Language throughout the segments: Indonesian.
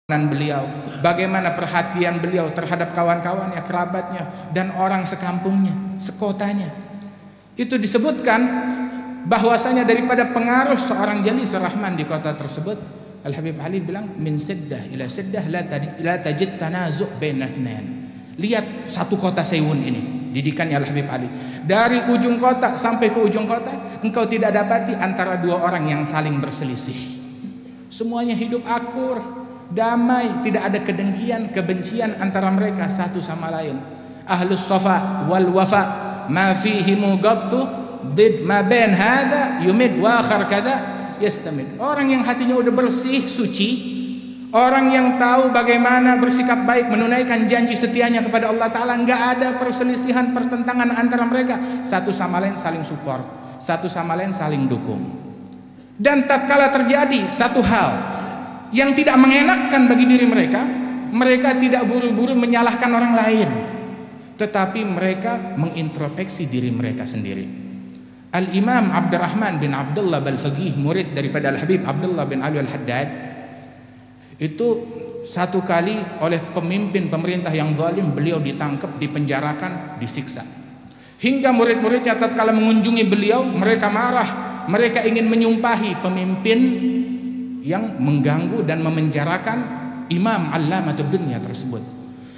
beliau, bagaimana perhatian beliau terhadap kawan-kawannya, kerabatnya, dan orang sekampungnya, sekotanya. Itu disebutkan bahwasanya daripada pengaruh seorang Jalis Rahman di kota tersebut, Al-Habib Ali bilang, min siddah ila siddah la tajid tanazu' baina itsnain. Lihat satu kota Seiwun ini, didikannya Al-Habib Ali. Dari ujung kota sampai ke ujung kota, engkau tidak dapati antara dua orang yang saling berselisih. Semuanya hidup akur, damai, tidak ada kedengkian, kebencian antara mereka satu sama lain. Ahlus safa wal wafa ma fihi mugattu did ma bain hadha yumid wa akhar kadha yastamid. Orang yang hatinya udah bersih, suci, orang yang tahu bagaimana bersikap baik, menunaikan janji setianya kepada Allah Ta'ala, nggak ada perselisihan, pertentangan antara mereka, satu sama lain saling support, satu sama lain saling dukung. Dan tatkala terjadi satu hal yang tidak mengenakkan bagi diri mereka, mereka tidak buru-buru menyalahkan orang lain, tetapi mereka mengintrospeksi diri mereka sendiri. Al-Imam Abdurrahman bin Abdullah Al-Faqih, murid daripada Al-Habib Abdullah bin Ali Al-Haddad, itu satu kali oleh pemimpin pemerintah yang zalim, beliau ditangkap, dipenjarakan, disiksa. Hingga murid-muridnya tatkala mengunjungi beliau, mereka marah, mereka ingin menyumpahi pemimpin yang mengganggu dan memenjarakan Imam Allamatud Dunya tersebut.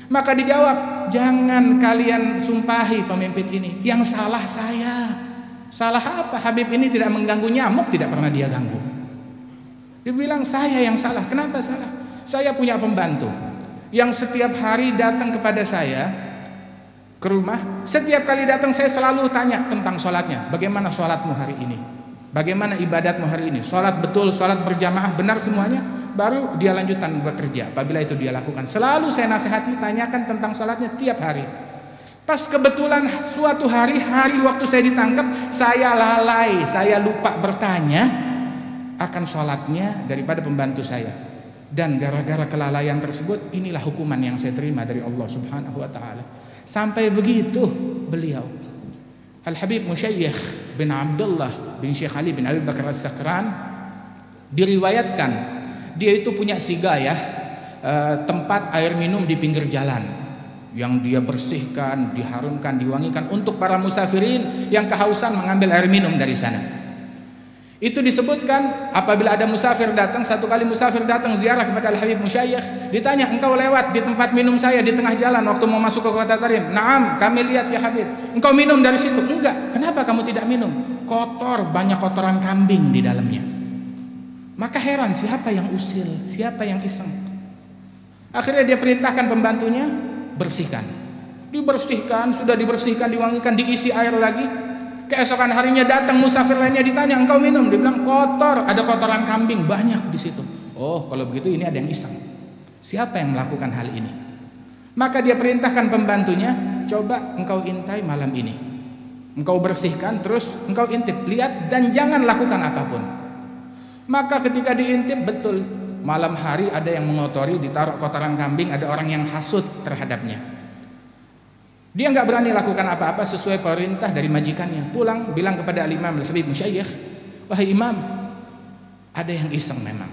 Maka dijawab, jangan kalian sumpahi pemimpin ini, yang salah saya. Salah apa? Habib ini tidak mengganggu nyamuk, tidak pernah dia ganggu. Dia bilang, saya yang salah. Kenapa salah? Saya punya pembantu yang setiap hari datang kepada saya ke rumah. Setiap kali datang saya selalu tanya tentang sholatnya. Bagaimana sholatmu hari ini? Bagaimana ibadatmu hari ini? Sholat betul, sholat berjamaah, benar semuanya? Baru dia lanjutkan bekerja. Apabila itu dia lakukan, selalu saya nasihati, tanyakan tentang sholatnya tiap hari. Pas kebetulan suatu hari waktu saya ditangkap, saya lalai, saya lupa bertanya akan sholatnya daripada pembantu saya. Dan gara-gara kelalaian tersebut, inilah hukuman yang saya terima dari Allah Subhanahu wa Ta'ala. Sampai begitu beliau, Al-Habib Musyaykh bin Abdullah bin Syekh Ali bin Abi Bakar As-Sakran, diriwayatkan dia itu punya sigayah, tempat air minum di pinggir jalan yang dia bersihkan, diharumkan, diwangikan untuk para musafirin yang kehausan mengambil air minum dari sana. Itu disebutkan apabila ada musafir datang, satu kali musafir datang ziarah kepada Al-Habib Musyaykh, ditanya, engkau lewat di tempat minum saya di tengah jalan waktu mau masuk ke kota Tarim? Naam, kami lihat ya Habib. Engkau minum dari situ? Enggak. Kenapa kamu tidak minum? Kotor, banyak kotoran kambing di dalamnya. Maka heran, siapa yang usil, siapa yang iseng? Akhirnya dia perintahkan pembantunya, bersihkan. Dibersihkan, sudah dibersihkan, diwangikan, diisi air lagi. Keesokan harinya datang musafir lainnya, ditanya, engkau minum? Dia bilang, kotor, ada kotoran kambing banyak di situ. Oh, kalau begitu ini ada yang iseng. Siapa yang melakukan hal ini? Maka dia perintahkan pembantunya, coba engkau intai malam ini. Engkau bersihkan, terus engkau intip, lihat, dan jangan lakukan apapun. Maka ketika diintip, betul, malam hari ada yang mengotori, ditaruh kotoran kambing, ada orang yang hasut terhadapnya. Dia nggak berani lakukan apa-apa sesuai perintah dari majikannya. Pulang bilang kepada Al-Imam Al-Habib Musyaykh, wahai imam, ada yang iseng memang.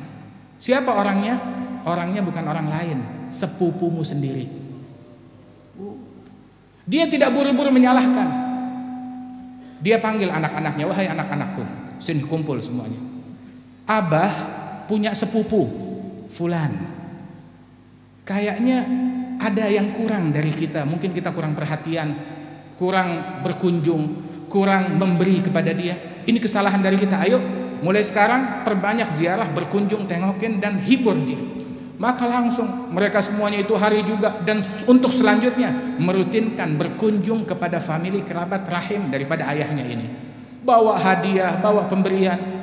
Siapa orangnya? Orangnya bukan orang lain, sepupumu sendiri. Dia tidak buru-buru menyalahkan. Dia panggil anak-anaknya, wahai anak-anakku, sini kumpul semuanya. Abah punya sepupu fulan, kayaknya ada yang kurang dari kita. Mungkin kita kurang perhatian, kurang berkunjung, kurang memberi kepada dia. Ini kesalahan dari kita. Ayo mulai sekarang perbanyak ziarah, berkunjung, tengokin, dan hibur dia. Maka langsung mereka semuanya itu hari juga, dan untuk selanjutnya merutinkan berkunjung kepada famili kerabat rahim daripada ayahnya ini. Bawa hadiah, bawa pemberian.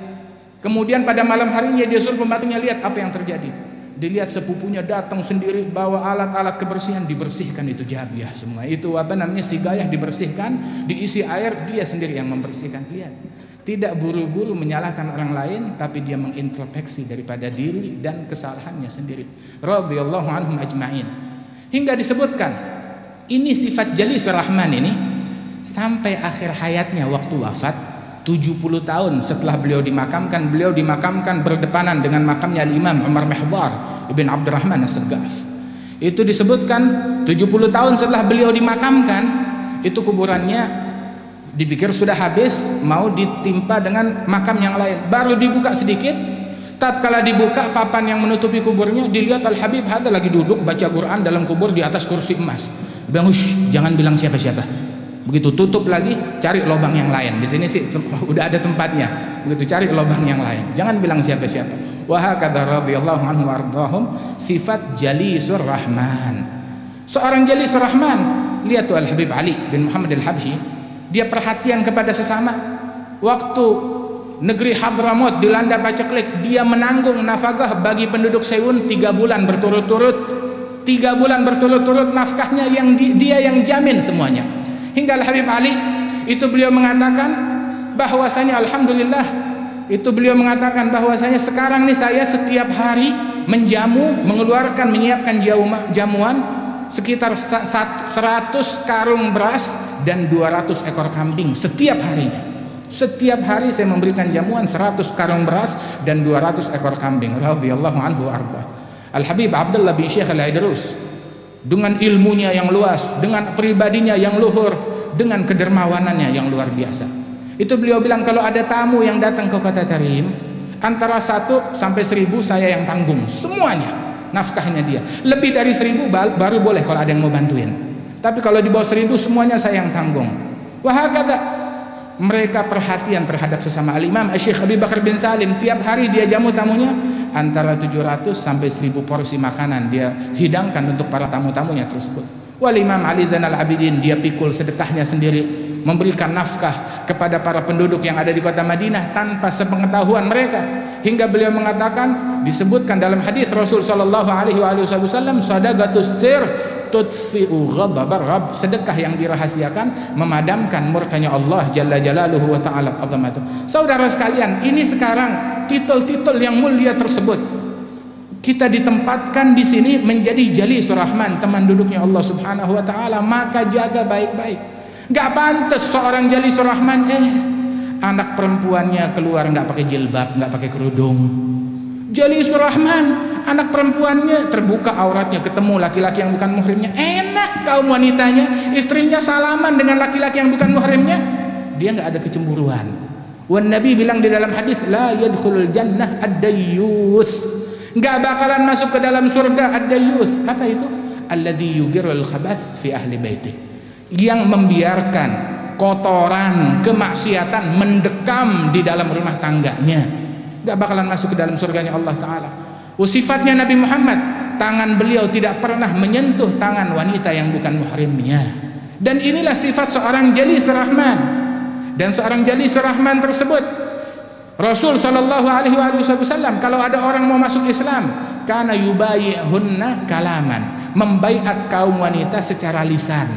Kemudian pada malam harinya dia suruh pembantunya, lihat apa yang terjadi. Dilihat sepupunya datang sendiri, bawa alat-alat kebersihan, dibersihkan itu jabiah semua. Itu apa namanya, sigayah dibersihkan, diisi air, dia sendiri yang membersihkan. Lihat, tidak buru-buru menyalahkan orang lain, tapi dia mengintrospeksi daripada diri dan kesalahannya sendiri. Radhiyallahu anhum ajma'in. Hingga disebutkan, ini sifat Jalis Rahman ini sampai akhir hayatnya, waktu wafat 70 tahun setelah beliau dimakamkan berdepanan dengan makamnya Imam Umar Mihdhar ibn Abdurrahman As-Saggaf. Itu disebutkan 70 tahun setelah beliau dimakamkan, itu kuburannya dipikir sudah habis, mau ditimpa dengan makam yang lain. Baru dibuka sedikit, tatkala dibuka papan yang menutupi kuburnya, dilihat Al-Habib ada lagi duduk baca Quran dalam kubur di atas kursi emas. Bilang, jangan bilang siapa-siapa. Begitu tutup lagi, cari lubang yang lain. Di sini sih udah ada tempatnya. Begitu cari lubang yang lain, jangan bilang siapa-siapa. Wa hakadha radhiyallahu anhu wardahum, sifat Jalisur Rahman. Seorang Jalisur Rahman, lihat tuh Al-Habib Ali bin Muhammad Al-Habsyi, dia perhatian kepada sesama. Waktu negeri Hadramaut dilanda paceklik, dia menanggung nafkah bagi penduduk Seiun 3 bulan berturut-turut. 3 bulan berturut-turut nafkahnya yang dia yang jamin semuanya. Hingga Al-Habib Ali itu beliau mengatakan bahwasanya alhamdulillah, itu beliau mengatakan bahwasanya sekarang nih saya setiap hari mengeluarkan, menyiapkan jamuan sekitar 100 karung beras dan 200 ekor kambing setiap harinya. Setiap hari saya memberikan jamuan 100 karung beras dan 200 ekor kambing. Radhiyallahu anhu arba. Al-Habib Abdullah bin Syekh Al-Idrus dengan ilmunya yang luas, dengan pribadinya yang luhur, dengan kedermawanannya yang luar biasa. Itu beliau bilang, kalau ada tamu yang datang ke kota Tarim, antara 1 sampai 1000 saya yang tanggung semuanya nafkahnya dia. Lebih dari 1000 baru boleh kalau ada yang mau bantuin. Tapi kalau di bawah 1000 semuanya saya yang tanggung. Wahakadha, mereka perhatian terhadap sesama. Al-Imam Syekh Abi Bakar bin Salim, tiap hari dia jamu tamunya antara 700 sampai 1000 porsi makanan dia hidangkan untuk para tamu-tamunya tersebut. Wal Imam Ali Zainal Abidin, dia pikul sedekahnya sendiri, memberikan nafkah kepada para penduduk yang ada di kota Madinah tanpa sepengetahuan mereka. Hingga beliau mengatakan, disebutkan dalam hadis Rasul sallallahu alaihi wasallam, sadaqatus sir tudfi'u ghadabar rabb, sedekah yang dirahasiakan memadamkan murkanya Allah jalla jalaluhu wa ta'ala azamatuh. Saudara sekalian, ini sekarang titel-titel yang mulia tersebut kita ditempatkan di sini menjadi Jalisur Rahman, teman duduknya Allah Subhanahu wa taala, maka jaga baik-baik. Gak pantas seorang Jalisur Rahman anak perempuannya keluar nggak pakai jilbab, nggak pakai kerudung. Jalisur Rahman, anak perempuannya terbuka auratnya, ketemu laki-laki yang bukan muhrimnya, enak kaum wanitanya, istrinya salaman dengan laki-laki yang bukan muhrimnya, dia nggak ada kecemburuan. Wan Nabi bilang di dalam hadis, la yadkhulul jannah ad-dayyus, nggak bakalan masuk ke dalam surga ad-dayyus. Apa itu? Alladzi yugirul khabath fi ahli baiti, yang membiarkan kotoran, kemaksiatan mendekam di dalam rumah tangganya, gak bakalan masuk ke dalam surganya Allah Ta'ala. Sifatnya Nabi Muhammad, tangan beliau tidak pernah menyentuh tangan wanita yang bukan muhrimnya. Dan inilah sifat seorang Jalisur Rahman. Dan seorang Jalisur Rahman tersebut, Rasul sallallahu alaihi wasallam, kalau ada orang mau masuk Islam, kana yubayyihunna kalaman, membaiat kaum wanita secara lisan,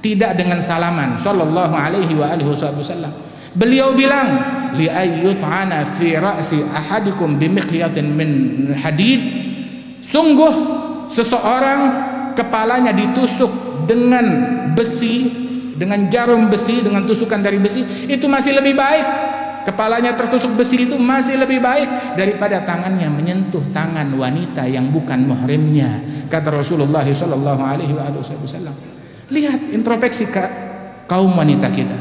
tidak dengan salaman. Sallallahu alaihi wasallam, beliau bilang, li ayyut'ana fi ra'si ahadikum bimiqyatin min hadid, sungguh seseorang kepalanya ditusuk dengan besi, dengan jarum besi, dengan tusukan dari besi, itu masih lebih baik. Kepalanya tertusuk besi itu masih lebih baik daripada tangannya menyentuh tangan wanita yang bukan muhrimnya, kata Rasulullah sallallahu alaihi wasallam. Lihat introspeksi kaum wanita kita,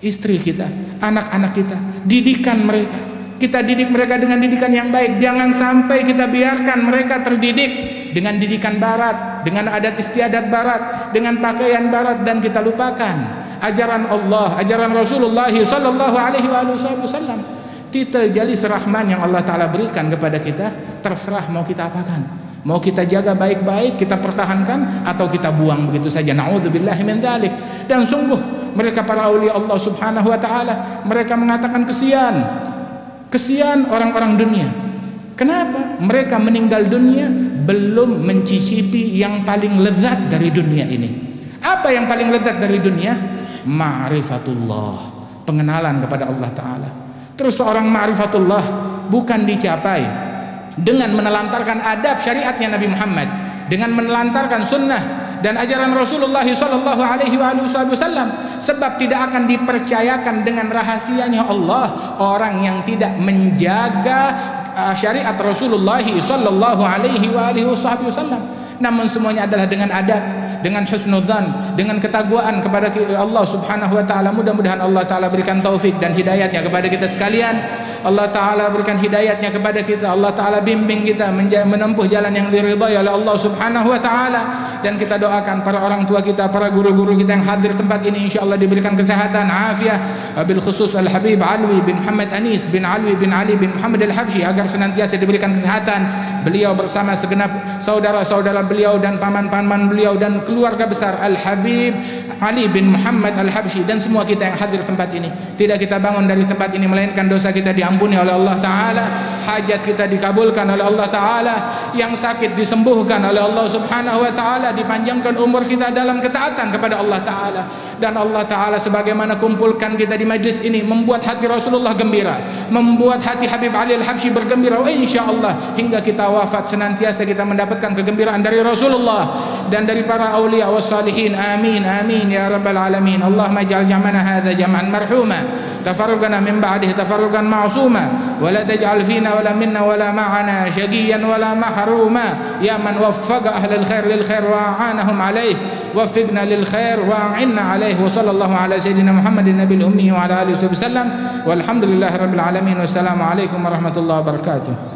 istri kita, anak-anak kita, didikan mereka. Kita didik mereka dengan didikan yang baik. Jangan sampai kita biarkan mereka terdidik dengan didikan barat, dengan adat istiadat barat, dengan pakaian barat, dan kita lupakan ajaran Allah, ajaran Rasulullah sallallahu alaihi wasallam. Titel Jalisur Rahman yang Allah Ta'ala berikan kepada kita, terserah mau kita apakan. Mau kita jaga baik-baik, kita pertahankan, atau kita buang begitu saja. Na'udzubillahi min dzalik. Dan sungguh mereka para aulia Allah Subhanahu wa taala, mereka mengatakan kesian orang-orang dunia. Kenapa? Mereka meninggal dunia belum mencicipi yang paling lezat dari dunia ini. Apa yang paling lezat dari dunia? Ma'rifatullah, pengenalan kepada Allah Ta'ala. Terus seorang ma'rifatullah bukan dicapai dengan menelantarkan adab syariatnya Nabi Muhammad, dengan menelantarkan sunnah dan ajaran Rasulullah sallallahu alaihi wasallam, sebab tidak akan dipercayakan dengan rahasianya Allah orang yang tidak menjaga syariat Rasulullah sallallahu alaihi wasallam. Namun semuanya adalah dengan adab, dengan husnudzan, dengan ketakwaan kepada Allah Subhanahu wa taala. Mudah-mudahan Allah taala berikan taufik dan hidayatnya kepada kita sekalian. Allah taala berikan hidayatnya kepada kita. Allah taala bimbing kita menempuh jalan yang diridhai oleh Allah Subhanahu wa taala. Dan kita doakan para orang tua kita, para guru-guru kita yang hadir tempat ini, insyaallah diberikan kesehatan, afiah, bil khusus Al Habib Alwi bin Muhammad Anis bin Alwi bin Ali bin Muhammad Al Habsyi, agar senantiasa diberikan kesehatan beliau bersama segenap saudara-saudara beliau dan paman-paman beliau dan keluarga besar Al Habib Ali bin Muhammad Al Habsyi, dan semua kita yang hadir tempat ini. Tidak kita bangun dari tempat ini melainkan dosa kita diampuni oleh Allah taala, hajat kita dikabulkan oleh Allah taala, yang sakit disembuhkan oleh Allah Subhanahu wa taala, dipanjangkan umur kita dalam ketaatan kepada Allah taala. Dan Allah taala sebagaimana kumpulkan kita di majlis ini membuat hati Rasulullah gembira, membuat hati Habib Ali Al Habsyi bergembira, insyaallah hingga kita wafat senantiasa kita mendapatkan kegembiraan dari Rasulullah dan dari para aulia wassalihin. Amin amin ya rabbal alamin. Allahumma ij'al jam'ana hadza jam'an marhuma, tafarruqana min ba'dihi tafarruqan ma'suma, wa la taj'al fina wa la minna wa la ma'ana shaqiyan wa la mahruma, ya man waffaqa ahlal khair lil khair wa a'anahum alayh, waffiqna lil khair wa a'inna alayh. Wa sallallahu ala sayyidina Muhammadin nabiyil ummi wa ala alihi wasallam, walhamdulillahi rabbil alamin. Wassalamu alaikum warahmatullahi wabarakatuh.